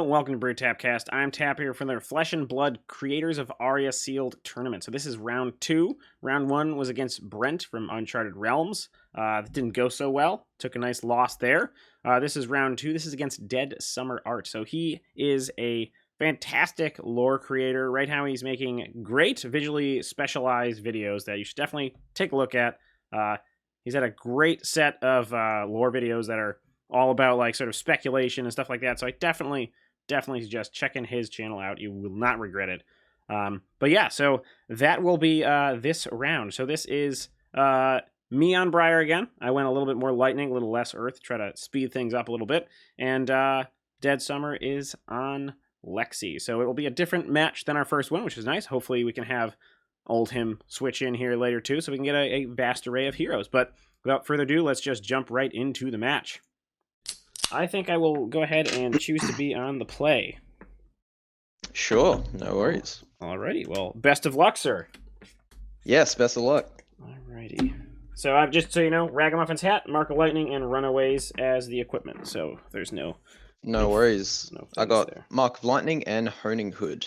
Hello, and welcome to Brew Tapcast. I'm Tap here from their Flesh and Blood Creators of Aria Sealed Tournament. So this is round 2. Round 1 was against Brent from Uncharted Realms. That didn't go so well. Took a nice loss there. This is round 2. This is against DeadSummer Art. So he is a fantastic lore creator. Right now he's making great visually specialized videos that you should definitely take a look at. He's had a great set of lore videos that are all about like sort of speculation and stuff like that. So I definitely suggest checking his channel out. You will not regret it. But yeah, so that will be this round. So this is me on Briar again. I went a little bit more lightning, a little less earth, try to speed things up a little bit. And DeadSummer is on Lexi. So it will be a different match than our first one, which is nice. Hopefully we can have old him switch in here later too, so we can get a vast array of heroes. But without further ado, let's just jump right into the match. I think I will go ahead and choose to be on the play. Sure, no worries. Alrighty, well, best of luck, sir. Yes, best of luck. Alrighty. So I've just, so you know, Ragamuffin's hat, Mark of Lightning, and Runaways as the equipment. So there's no worries. No I got there. Mark of Lightning and Honing Hood.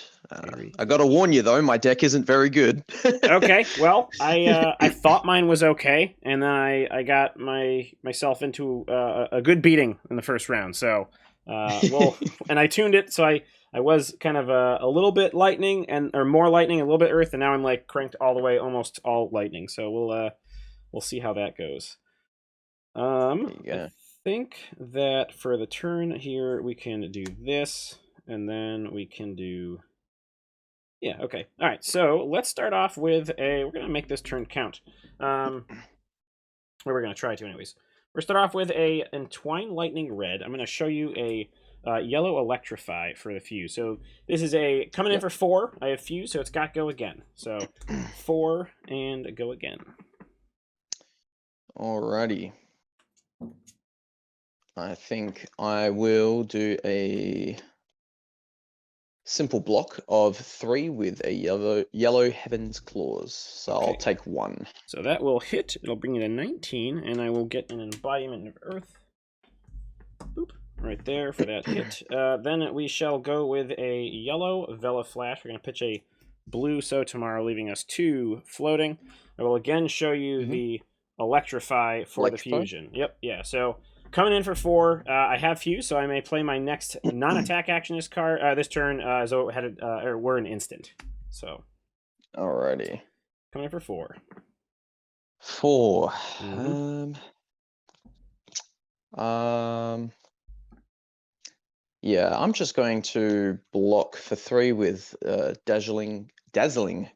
I got to warn you though, my deck isn't very good. Okay, well, I thought mine was okay, and then I got myself into a good beating in the first round. So, well, and I tuned it, so I was kind of a little bit lightning or more lightning, a little bit earth, and now I'm like cranked all the way, almost all lightning. So we'll see how that goes. I think that for the turn here we can do this, and then we can do. Yeah, okay. All right, so let's start off with we're going to make this turn count. Or we're going to try to anyways. We're start off with a Entwine Lightning Red. I'm going to show you a Yellow Electrify for the fuse. So this is a coming in for 4. I have fuse, so it's got go again. So 4 and go again. Alrighty. I think I will do a simple block of 3 with a yellow Heaven's Claws. So okay. I'll take 1. So that will hit. It'll bring you to 19, and I will get an Embodiment of Earth. Boop. Right there for that hit. Then we shall go with a yellow Vela Flash. We're going to pitch a blue So Tomorrow, leaving us 2 floating. I will again show you the Electrify for the fusion. Yep, yeah. So coming in for 4, I have fuse, so I may play my next non-attack action this turn as though it had or were an instant. So, alrighty, coming in for 4. 4. Yeah, I'm just going to block for 3 with dazzling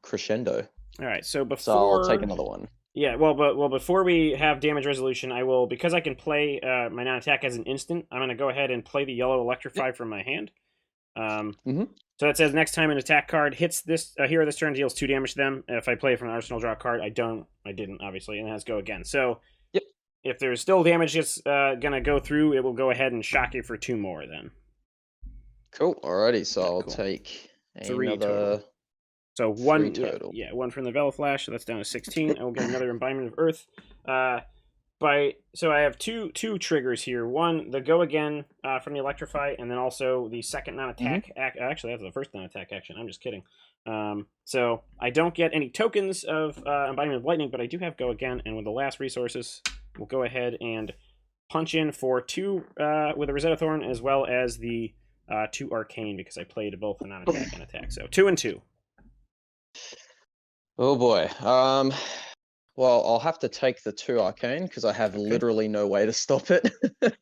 Crescendo. All right, so I'll take another one. Yeah, well, before we have damage resolution, I will, because I can play my non-attack as an instant, I'm going to go ahead and play the yellow Electrify from my hand. So that says next time an attack card hits this hero this turn, deals 2 damage to them. If I play from an arsenal, draw a card. I didn't, obviously, and it has go again. So if there's still damage that's going to go through, it will go ahead and shock you for 2 more then. Cool, alrighty, so I'll take 3 another... total. So 1 total. Yeah, 1 from the Vela Flash, so that's down to 16. I will get another Embodiment of Earth. So I have two triggers here. One, the go again from the Electrify, and then also the second non-attack. Actually, that's the first non-attack action. I'm just kidding. So I don't get any tokens of Embodiment of Lightning, but I do have go again, and with the last resources, we'll go ahead and punch in for 2 with a Rosetta Thorn, as well as the 2 Arcane, because I played both the non-attack and attack. So 2 and 2. Oh boy. Well, I'll have to take the 2 Arcane because I have literally no way to stop it.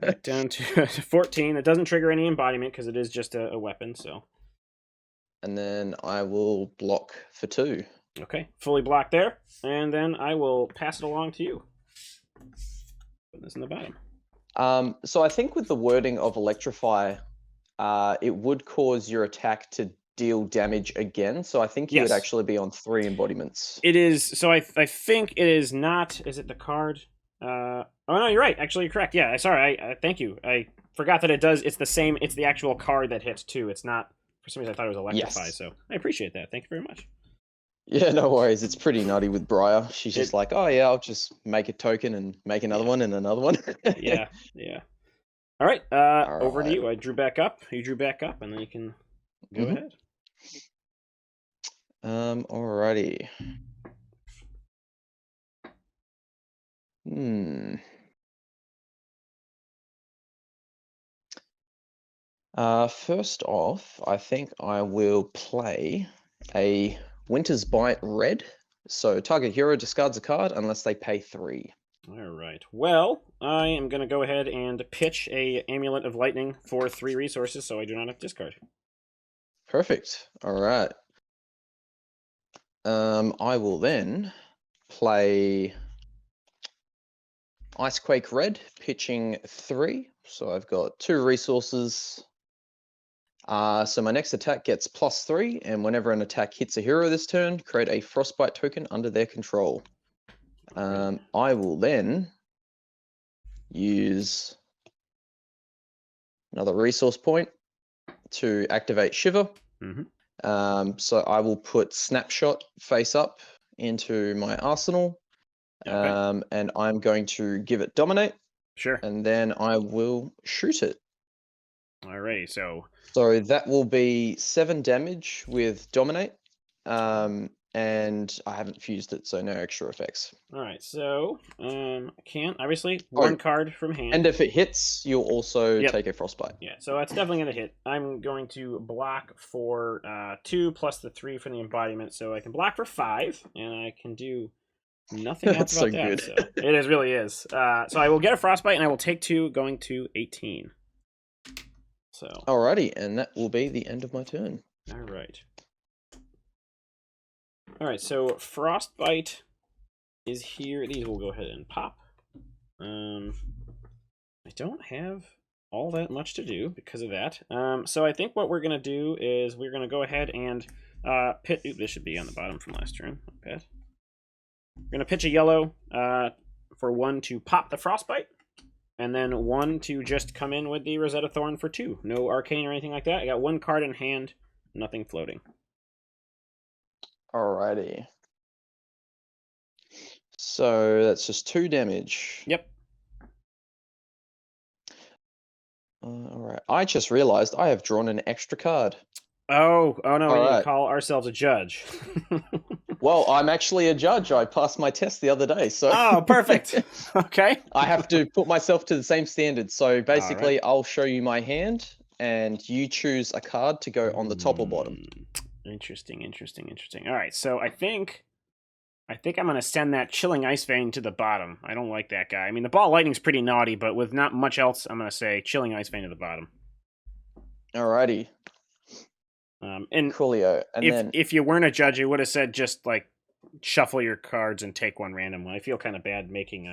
Right down to 14. It doesn't trigger any embodiment because it is just a weapon. So. And then I will block for 2. Okay, fully blocked there, and then I will pass it along to you. Put this in the bottom. So I think with the wording of Electrify, it would cause your attack to deal damage again, so I think you would actually be on 3 embodiments. It is, so I think it is not, is it the card? Oh no, you're right, actually you're correct. Yeah, sorry, I thank you. I forgot that it's the same, it's the actual card that hits too. It's not, for some reason I thought it was Electrify, so I appreciate that. Thank you very much. Yeah, no worries. It's pretty nutty with Briar. She's just like, oh yeah, I'll just make a token and make another one and another one. yeah. All right, All over to right. you. I drew back up. You drew back up, and then you can go ahead. Alrighty. Hmm. First off, I think I will play a Winter's Bite red. So target hero discards a card unless they pay 3. All right. Well, I am going to go ahead and pitch a Amulet of Lightning for 3 resources, so I do not have to discard. Perfect. All right. I will then play Icequake red, pitching 3. So I've got 2 resources. So my next attack gets +3, and whenever an attack hits a hero this turn, create a Frostbite token under their control. Right. I will then use another resource point to activate Shiver. So I will put Snapshot face up into my arsenal, Okay. and I'm going to give it Dominate, Sure. and then I will shoot it. Alrighty, so that will be 7 damage with Dominate, and I haven't fused it, so no extra effects. alright, so I can't obviously Oh, one card from hand. and if it hits, you'll also Yep. take a Frostbite. Yeah, so that's definitely gonna hit. I'm going to block for 2 plus the 3 from the embodiment, so I can block for 5, and I can do nothing else That's about so that. good. So it is really is. So I will get a Frostbite, and I will take 2, going to 18. So Alrighty, and that will be the end of my turn. all right. All right, so Frostbite is here. These will go ahead and pop. I don't have all that much to do because of that. So I think what we're gonna do is we're gonna go ahead and pit. Ooh, this should be on the bottom from last turn. Not bad. We're gonna pitch a yellow for 1 to pop the Frostbite, and then 1 to just come in with the Rosetta Thorn for 2. No arcane or anything like that. I got 1 card in hand, nothing floating. Alrighty. So that's just 2 damage. Yep. Alright. I just realized I have drawn an extra card. Oh no, we need Alright. to call ourselves a judge. Well, I'm actually a judge. I passed my test the other day, so Oh, perfect. Okay. I have to put myself to the same standard. So basically, I'll show you my hand, and you choose a card to go on the top or bottom. Interesting. All right, so I think I'm gonna send that Chilling Ice Vein to the bottom. I don't like that guy. I mean, the Ball Lightning's pretty naughty, but with not much else, I'm gonna say Chilling Ice Vein to the bottom. Alrighty. And Coolio. And if you weren't a judge, you would have said just like shuffle your cards and take one random one. I feel kind of bad making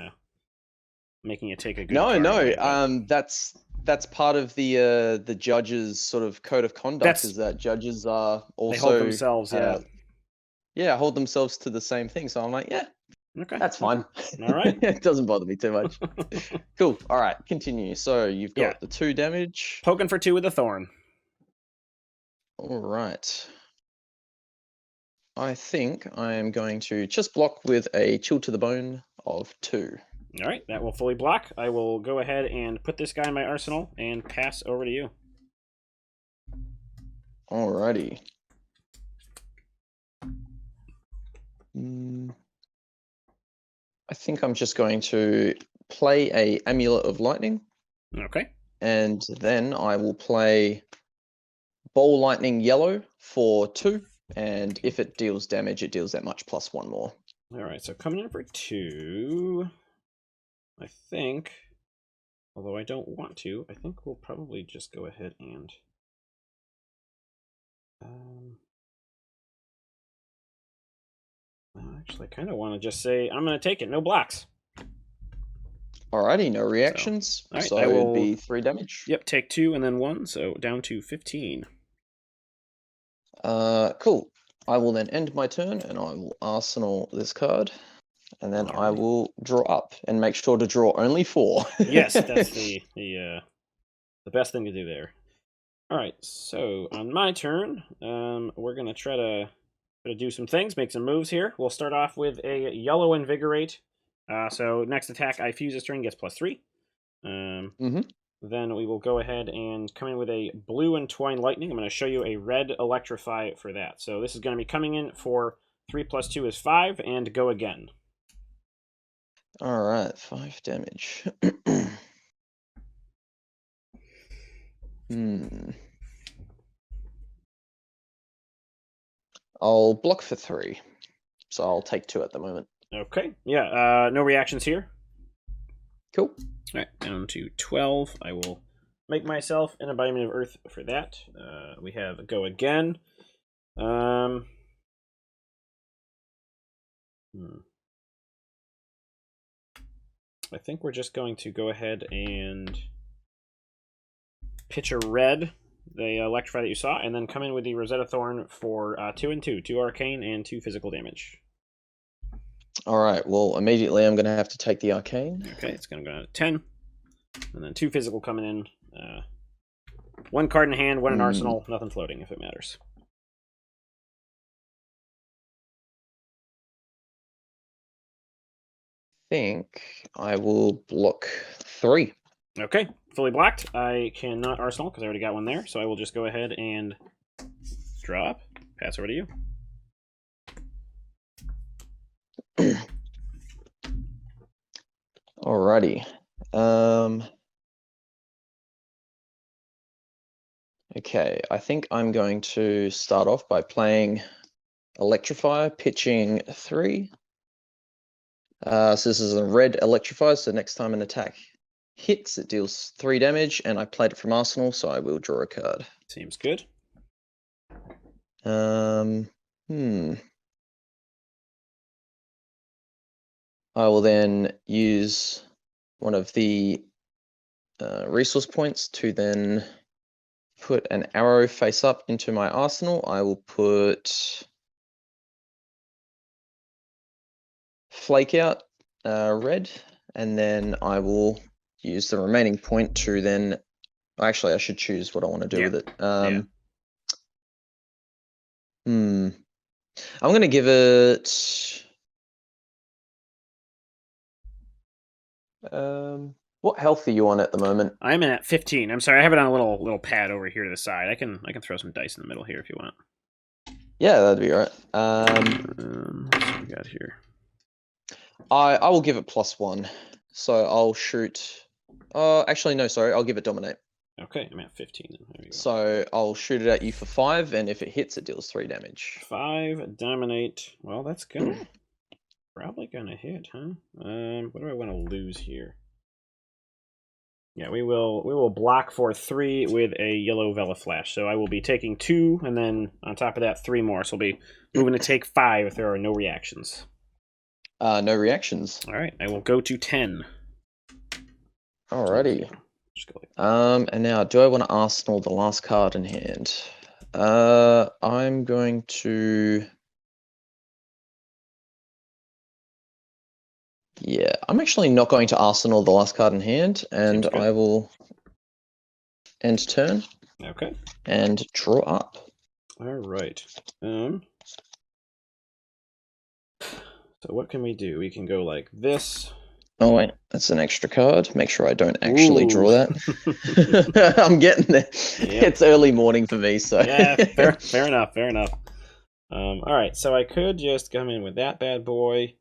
you take a good card away, that's part of the judge's sort of code of conduct, is that judges are also they hold themselves hold themselves to the same thing. So I'm like, yeah, okay, that's fine. All right. It doesn't bother me too much. Cool. All right, continue. So you've got the 2 damage. Poking for 2 with a thorn. All right. I think I am going to just block with a Chill to the Bone of 2. All right, that will fully block. I will go ahead and put this guy in my arsenal and pass over to you. Alrighty. I think I'm just going to play a Amulet of Lightning. Okay. And then I will play Ball Lightning yellow for 2. And if it deals damage, it deals that much plus 1 more. All right, so coming in for 2, I think, although I don't want to, I think we'll probably just go ahead and actually, I kind of want to just say I'm going to take it. No blocks. Alrighty, no reactions. So I will it'd be 3 damage. Yep, take 2 and then 1, so down to 15. Cool. I will then end my turn, and I will arsenal this card, and then I will draw up and make sure to draw only 4. Yes, that's the best thing to do there. All right, so on my turn, we're gonna try to do some things, make some moves here. We'll start off with a yellow invigorate. So next attack I fuse this turn gets +3. then we will go ahead and come in with a blue Entwine Lightning. I'm going to show you a red Electrify for that. So this is going to be coming in for 3 + 2 is 5, and go again. All right, 5 damage. I'll block for 3, so I'll take 2 at the moment. Okay, yeah, no reactions here. Cool. All right, down to 12. I will make myself an embodiment of Earth for that. We have go again. I think we're just going to go ahead and pitch a red, the Electrify that you saw, and then come in with the Rosetta Thorn for 2 and 2. 2 arcane and 2 physical damage. All right, well, immediately I'm going to have to take the arcane. Okay, it's going to go to 10. And then 2 physical coming in. 1 card in hand, 1 in arsenal, nothing floating if it matters. I think I will block 3. Okay, fully blocked. I cannot arsenal because I already got one there, so I will just go ahead and drop. Pass over to you. Alrighty. Okay, I think I'm going to start off by playing Electrify, pitching 3. So this is a red Electrify, so next time an attack hits, it deals 3 damage, and I played it from Arsenal, so I will draw a card. Seems good. I will then use one of the resource points to then put an arrow face up into my arsenal. I will put Flake Out red, and then I will use the remaining point to then... Actually, I should choose what I want to do with it. I'm going to give it... what health are you on at the moment? I'm in at 15. I'm sorry, I have it on a little pad over here to the side. I can throw some dice in the middle here if you want. Yeah, that'd be all right. Let's see what we got here. I will give it +1. So I'll shoot... actually, no, sorry. I'll give it Dominate. Okay, I'm at 15. There we go. So I'll shoot it at you for 5, and if it hits, it deals 3 damage. 5, Dominate. Well, that's gonna... probably gonna hit, huh? What do I want to lose here? Yeah, we will block for 3 with a yellow Vela Flash. So I will be taking 2, and then on top of that, 3 more. So we'll be moving to take 5 if there are no reactions. No reactions. All right, I will go to 10. Alrighty. Just go like and now, do I want to arsenal the last card in hand? I'm going to... Yeah, I'm actually not going to arsenal the last card in hand, and I will end turn. Okay. And draw up. All right. So what can we do? We can go like this. Oh wait, that's an extra card. Make sure I don't actually draw that. I'm getting there. Yep. It's early morning for me, so yeah, fair enough. All right, so I could just come in with that bad boy.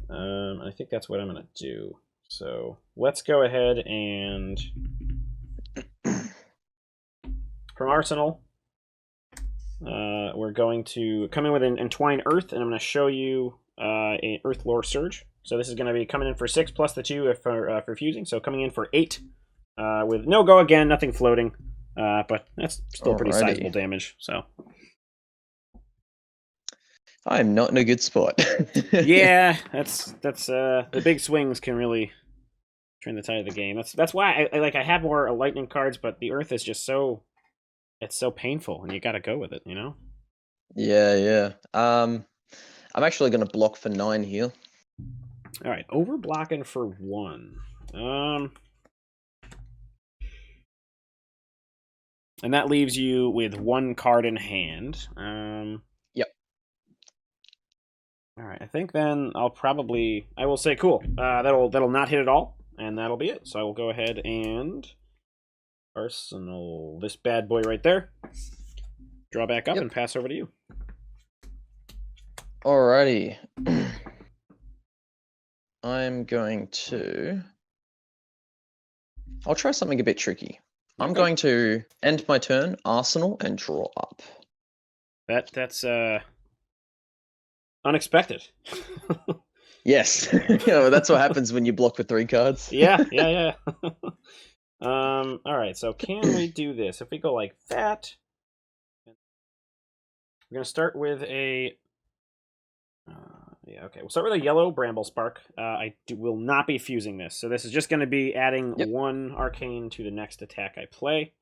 I think that's what I'm gonna do. So let's go ahead and from Arsenal, we're going to come in with an Entwine Earth, and I'm going to show you an Earth Lore Surge. So this is going to be coming in for 6 plus the 2 for fusing. So coming in for 8 with no go again, nothing floating, but that's still pretty sizable damage. So I'm not in a good spot. yeah, that's the big swings can really turn the tide of the game. That's why I have more lightning cards, but the Earth is just so painful, and you got to go with it, you know. Yeah. I'm actually going to block for 9 here. All right, over blocking for 1. And that leaves you with 1 card in hand. Yep. All right, I think then I will say cool. That'll not hit at all, and that'll be it. So I will go ahead and arsenal this bad boy right there. Draw back up Yep. and pass over to you. Alrighty. I'm going to... I'll try something a bit tricky. I'm Okay. going to end my turn, arsenal, and draw up. That's unexpected. Yes. Yeah, that's what happens when you block with 3 cards. yeah. All right, so can we do this? If we go like that, we're gonna start with a. Yeah, okay. We'll start with a yellow Bramble Spark. Will not be fusing this, so this is just going to be adding Yep. 1 arcane to the next attack I play.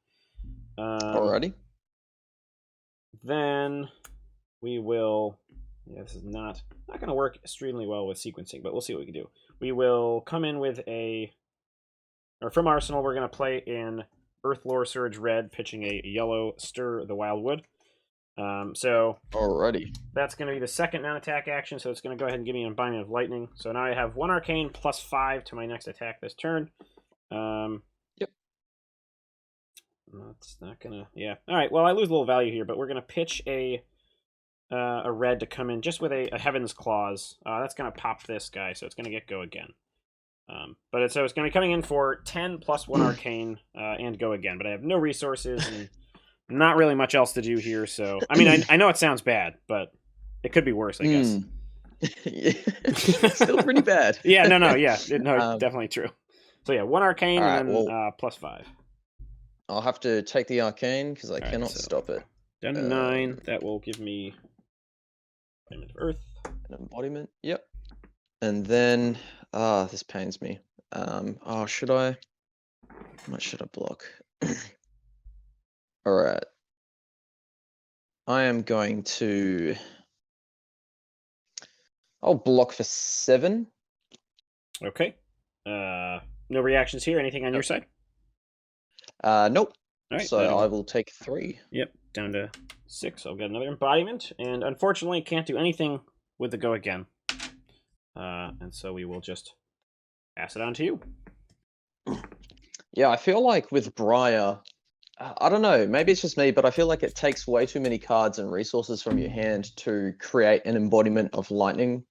Alrighty. Then we will. Yeah, this is not going to work extremely well with sequencing, but we'll see what we can do. We will come in with or from Arsenal, we're going to play in Earthlore Surge Red, pitching a yellow Stir the Wildwood. So Alrighty. that's going to be the second non-attack action, so it's going to go ahead and give me an Embodiment of Lightning. So now I have 1 arcane plus 5 to my next attack this turn. Yep. That's not gonna. Yeah. All right. Well, I lose a little value here, but we're gonna pitch a red to come in just with a Heaven's Claws. That's gonna pop this guy, so it's gonna get go again. But it's gonna be coming in for 10 plus 1 arcane and go again. But I have no resources and not really much else to do here. So I mean, I know it sounds bad, but it could be worse, I guess. Still pretty bad. Yeah. Yeah. Definitely true. So yeah, 1 arcane right, and then well, plus 5. I'll have to take the arcane because I cannot stop it. Down to 9. That will give me Embodiment of Earth. An embodiment. Yep. And then, this pains me. Should I? How much should I block? All right. I am going to. I'll block for 7. Okay. No reactions here. Anything on your side? Nope. All right. So I will take 3. Yep. Down to 6. I'll get another embodiment, and unfortunately, can't do anything with the go again. And so we will just pass it on to you. Yeah, I feel like with Briar, I don't know, maybe it's just me, but I feel like it takes way too many cards and resources from your hand to create an embodiment of lightning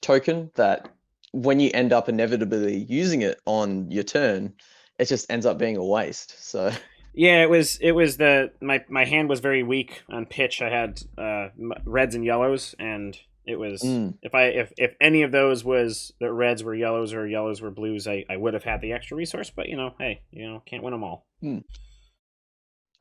token that when you end up inevitably using it on your turn, it just ends up being a waste. So yeah, it was my hand was very weak on pitch. I had reds and yellows, and it was if any of those was the reds were yellows or yellows were blues, I would have had the extra resource. But hey, can't win them all.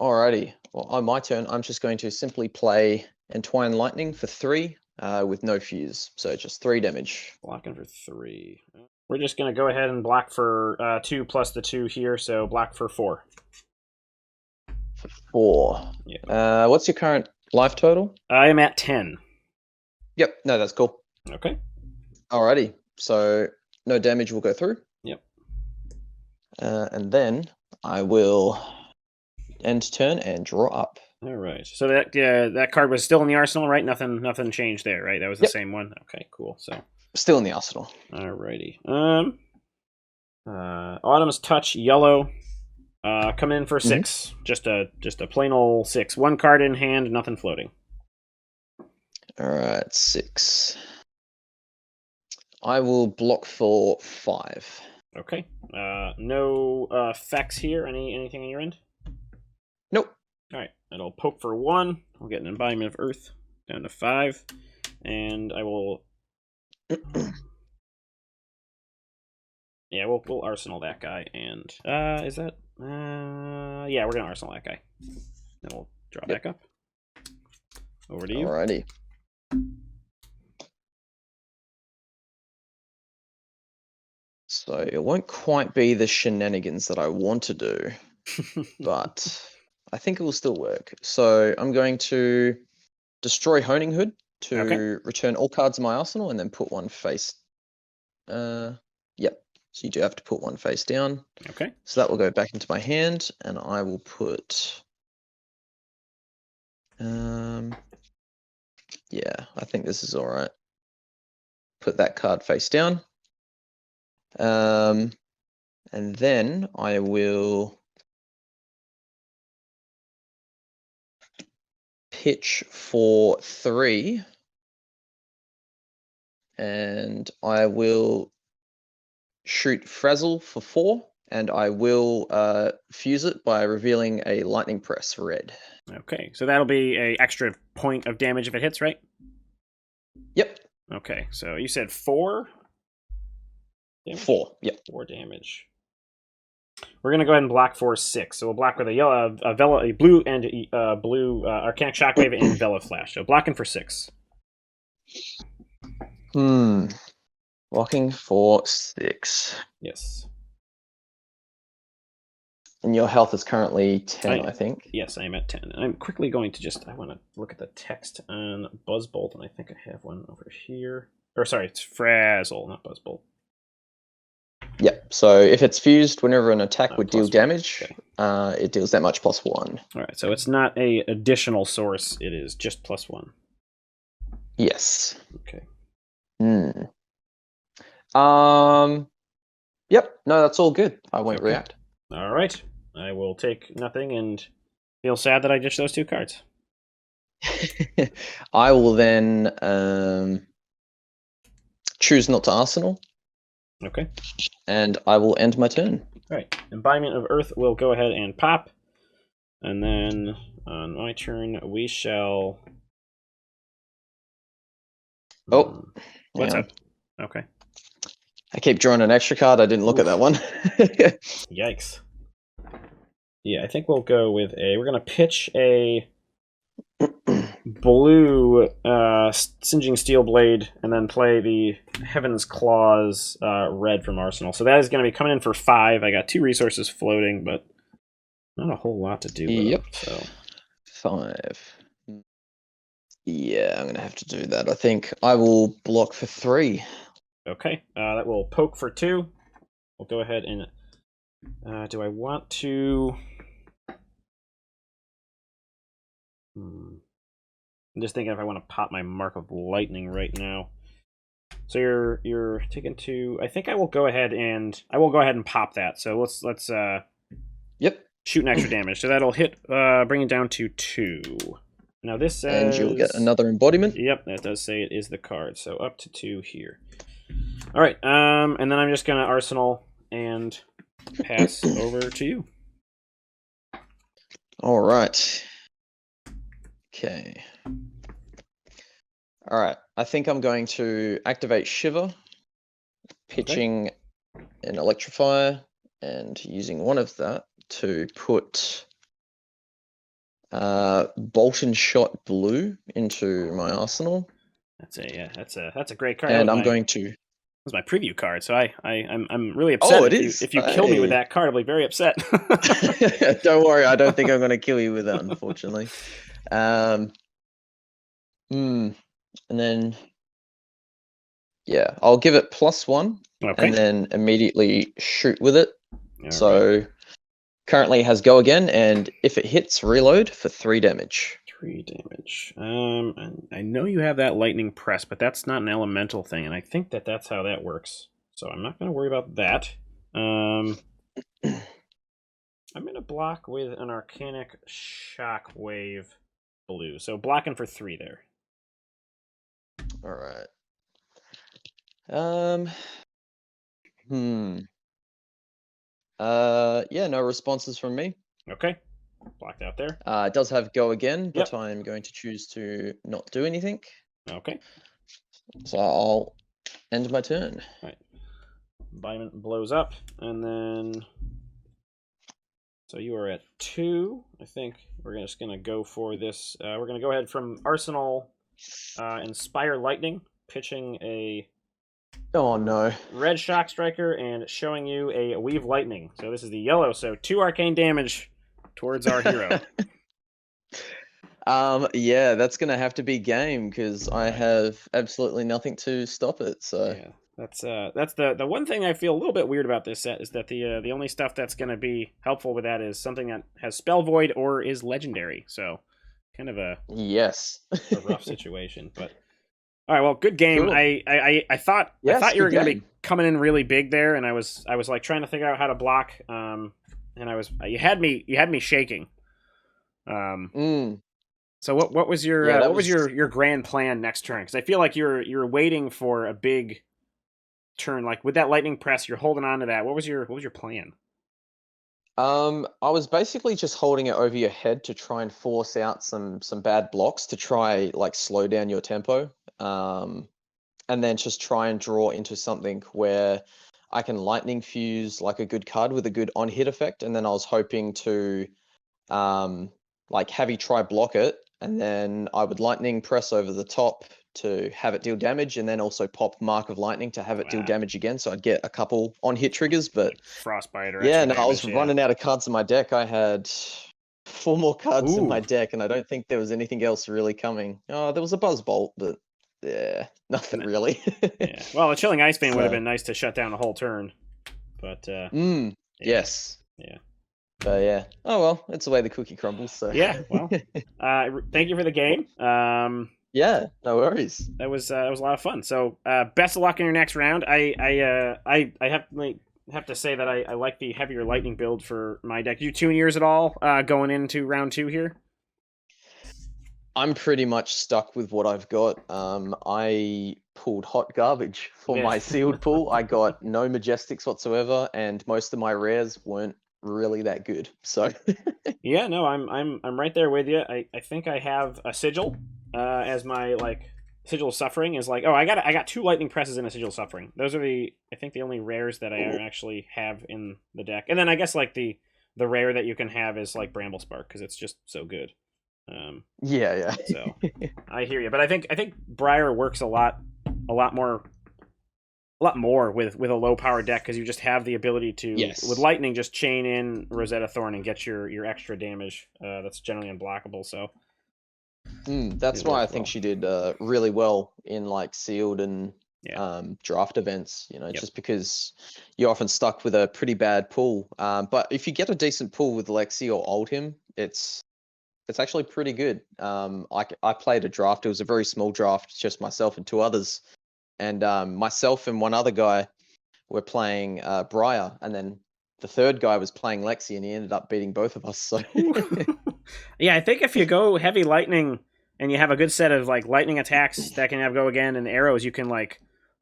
Alrighty. Well, on my turn, I'm just going to simply play Entwine Lightning for 3 with no fuse. So just 3 damage. Blocking for 3. We're just going to go ahead and block for 2 plus the 2 here. So block for 4. For 4. Yeah. What's your current life total? I am at 10. Yep. No, that's cool. Okay. Alrighty. So no damage will go through. Yep. And then I will end turn and draw up. All right. So that card was still in the arsenal, right? Nothing changed there, right? That was the same one. Okay, cool. So still in the arsenal. Alrighty. Autumn's Touch yellow. Come in for 6. Just a plain old 6. 1 card in hand, nothing floating. All right, 6. I will block for 5. Okay. No effects here. Anything on your end? Nope. All right. It'll poke for 1. I'll get an Embodiment of Earth down to 5, and I will. Yeah, we'll arsenal that guy, and is that? Yeah, we're gonna arsenal that guy. Then we'll draw back up. Over to you. Alrighty. So it won't quite be the shenanigans that I want to do, but I think it will still work. So I'm going to destroy Honing Hood to return all cards in my arsenal and then put 1 face. Yep. So you do have to put 1 face down. Okay. So that will go back into my hand, and I will put. Yeah, I think this is all right. Put that card face down. And then I will pitch for 3. And I will shoot Frazzle for 4. And I will fuse it by revealing a Lightning Press red. Okay, so that'll be a extra point of damage if it hits, right? Yep. Okay, so you said 4? Damage? 4, yep. 4 damage. We're gonna go ahead and block for 6. So we'll block with a yellow, a blue, and blue Arcanic Shockwave and Vela Flash. So blocking for 6. Blocking for 6. Yes. And your health is currently 10, I think. Yes, I am at 10. And I'm quickly going to I want to look at the text on Buzzbolt, and I think I have one over here. Or sorry, it's Frazzle, not Buzzbolt. Yep. So if it's fused, whenever an attack would deal +1. damage, Okay. it deals that much +1. All right. So it's not a additional source. It is just +1. Yes. Okay. Yep. No, that's all good. I won't react. All right. I will take nothing and feel sad that I ditched those 2 cards. I will then choose not to Arsenal. Okay. And I will end my turn. All right. Embodiment of Earth will go ahead and pop. And then on my turn, we shall... Oh. What's up? Okay. I keep drawing an extra card. I didn't look at that one. Yikes. Yeah, I think we'll go with we're going to pitch a blue Singeing Steel Blade and then play the Heaven's Claws red from Arsenal. So that is going to be coming in for 5. I got 2 resources floating, but not a whole lot to do with Yep. them, so. 5. Yeah, I'm going to have to do that. I think I will block for 3. Okay, that will poke for 2. We'll go ahead and... do I want to... I'm just thinking if I want to pop my Mark of Lightning right now. So you're taking 2. I think I will go ahead and pop that. So let's Yep. shoot an extra damage. So that'll hit, bring it down to 2. Now this says... And you'll get another embodiment. Yep, that does say it is the card. So up to 2 here. All right, and then I'm just gonna Arsenal and pass over to you. All right. Okay. All right. I think I'm going to activate Shiver, pitching an Electrifier, and using one of that to put Bolt and Shot Blue into my arsenal. That's a great card. And I'm going to... That was my preview card, so I'm really upset. Oh, it is. If you kill me with that card, I'll be very upset. Don't worry, I don't think I'm going to kill you with that, unfortunately. And then, yeah, I'll give it +1, okay. and then immediately shoot with it. All so right. Currently it has go again, and if it hits, reload for 3 damage. 3 damage. I know you have that lightning press, but that's not an elemental thing, and I think that's how that works. So I'm not going to worry about that. I'm going to block with an Arcanic Shockwave blue. So blocking for 3 there. All right. Yeah, no responses from me. Okay. Blocked out there. It does have go again, but Yep. I'm going to choose to not do anything. Okay. So I'll end my turn. All right. Embodiment blows up, and then... So you are at 2. I think we're just going to go for this. We're going to go ahead from Arsenal, Inspire Lightning, pitching a... Oh no. Red Shock Striker and showing you a Weave Lightning. So this is the yellow, so 2 arcane damage towards our hero. Yeah, that's gonna have to be game because I have absolutely nothing to stop it. So yeah, that's the one thing I feel a little bit weird about this set is that the only stuff that's gonna be helpful with that is something that has Spell Void or is legendary. So kind of a rough situation, but. All right, well, good game. Cool. I thought Yes, you were good going to game. be coming in really big there, and I was like trying to figure out how to block. And you had me shaking. So So what was your Yeah, that what was was. your grand plan next turn? Because I feel like you're waiting for a big turn, like with that lightning press. You're holding on to that. What was your plan? I was basically just holding it over your head to try and force out some bad blocks to try like slow down your tempo. And then just try and draw into something where I can lightning fuse like a good card with a good on hit effect. And then I was hoping to like have you try block it, and then I would lightning press over the top to have it deal damage, and then also pop Mark of Lightning to have it deal damage again. So I'd get a couple on hit triggers. But Like frostbite or yeah, extra no, I was damage. Yeah. running out of cards in my deck. I had four more cards in my Ooh. deck, and I don't think there was anything else really coming. Oh, there was a Buzz Bolt, but yeah, nothing No. really. Yeah. Well, a Chilling Ice Bane would have So, been nice to shut down the whole turn, but yeah, yes. yeah, But yeah. Oh well, it's the way the cookie crumbles. So yeah. Well, thank you for the game. yeah, no worries. That was a lot of fun. So best of luck in your next round. I have to say that I like the heavier lightning build for my deck. You tune yours at all going into round 2 here? I'm pretty much stuck with what I've got. I pulled hot garbage for Yeah. my sealed pool. I got no majestics whatsoever, and most of my rares weren't really that good. So Yeah, no, I'm right there with you. I think I have a sigil as my like sigil of suffering is like, oh, I got 2 lightning presses and a sigil of suffering. Those are I think the only rares that I actually have in the deck. And then I guess like the rare that you can have is like Bramble Spark because it's just so good. yeah. So I hear you, but I think Briar works a lot more with a low power deck because you just have the ability to with Yes. lightning just chain in Rosetta Thorn and get your extra damage. That's generally unblockable. So That's it why I works think well. she did really well in like sealed and Yeah. draft events. Yep. Just because you're often stuck with a pretty bad pool. But if you get a decent pool with Lexi or Oldhim, it's actually pretty good. I played a draft. It was a very small draft, just myself and 2 others, and myself and one other guy were playing Briar, and then the third guy was playing Lexi, and he ended up beating both of us. So Yeah, I think if you go heavy lightning and you have a good set of like lightning attacks that can have go again and arrows, you can like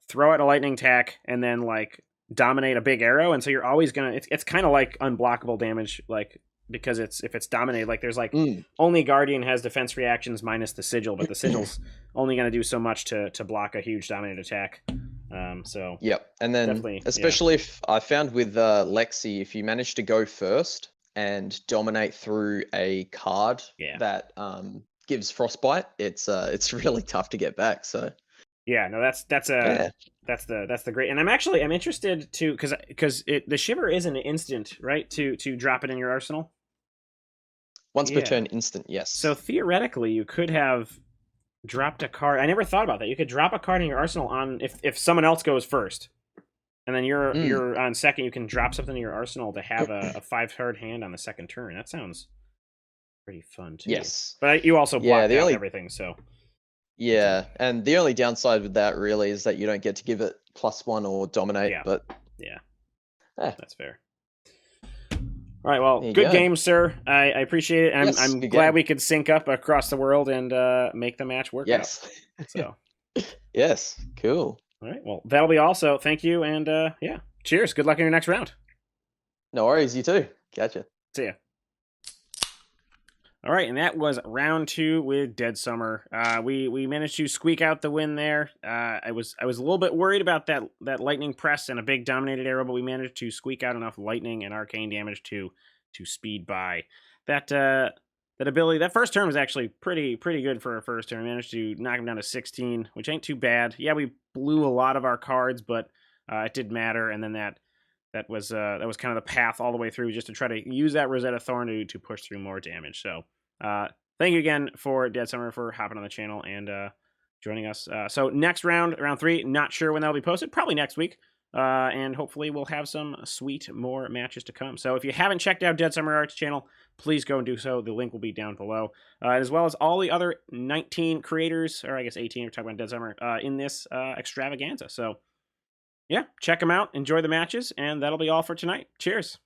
throw out a lightning attack and then like dominate a big arrow, and so you're always gonna. It's kind of like unblockable damage, like because if it's dominated, like there's like mm, only Guardian has defense reactions minus the sigil, but the sigil's only gonna do so much to block a huge dominated attack. So yep. And then definitely, yeah, especially if I found with Lexi, if you manage to go first and dominate through a card yeah. that gives frostbite, it's really tough to get back. So Yeah, no, that's a yeah, that's the great, and I'm interested to because the shiver is an instant, right? To drop it in your arsenal. once per Yeah. turn, instant. So Yes. theoretically, you could have dropped a card. I never thought about that. You could drop a card in your arsenal on if someone else goes first, and then Mm, you're on second. You can drop something in your arsenal to have a 5 card hand on the second turn. That sounds pretty fun too. yes. But you also Yeah. blocked The out only everything, so Yeah, and the only downside with that really is that you don't get to give it +1 or dominate. yeah, But yeah, eh, that's fair. All right, well, there you good go. game, sir. I appreciate it. Yes, I'm good glad game. we could sync up across the world and make the match work out. Yes. So, Yes, cool. all right, well, that'll be all. So, thank you, and yeah, cheers. Good luck in your next round. No worries, you too. Gotcha. See ya. All right, and that was round 2 with DeadSummer. We managed to squeak out the win there. I was a little bit worried about that lightning press and a big dominated arrow, but we managed to squeak out enough lightning and arcane damage to speed by that. That ability, that first turn was actually pretty good for a first turn. We managed to knock him down to 16, which ain't too bad. Yeah, we blew a lot of our cards, but it didn't matter. And then that was kind of the path all the way through, just to try to use that Rosetta Thorn to push through more damage. So thank you again for DeadSummer for hopping on the channel and joining us. So next round 3, not sure when that'll be posted, probably next week. And hopefully we'll have some sweet more matches to come. So if you haven't checked out DeadSummer Art's channel, please go and do so. The link will be down below, as well as all the other 19 creators, or I guess 18 if we're talking about DeadSummer, in this extravaganza. So yeah, check them out, enjoy the matches, and that'll be all for tonight. Cheers.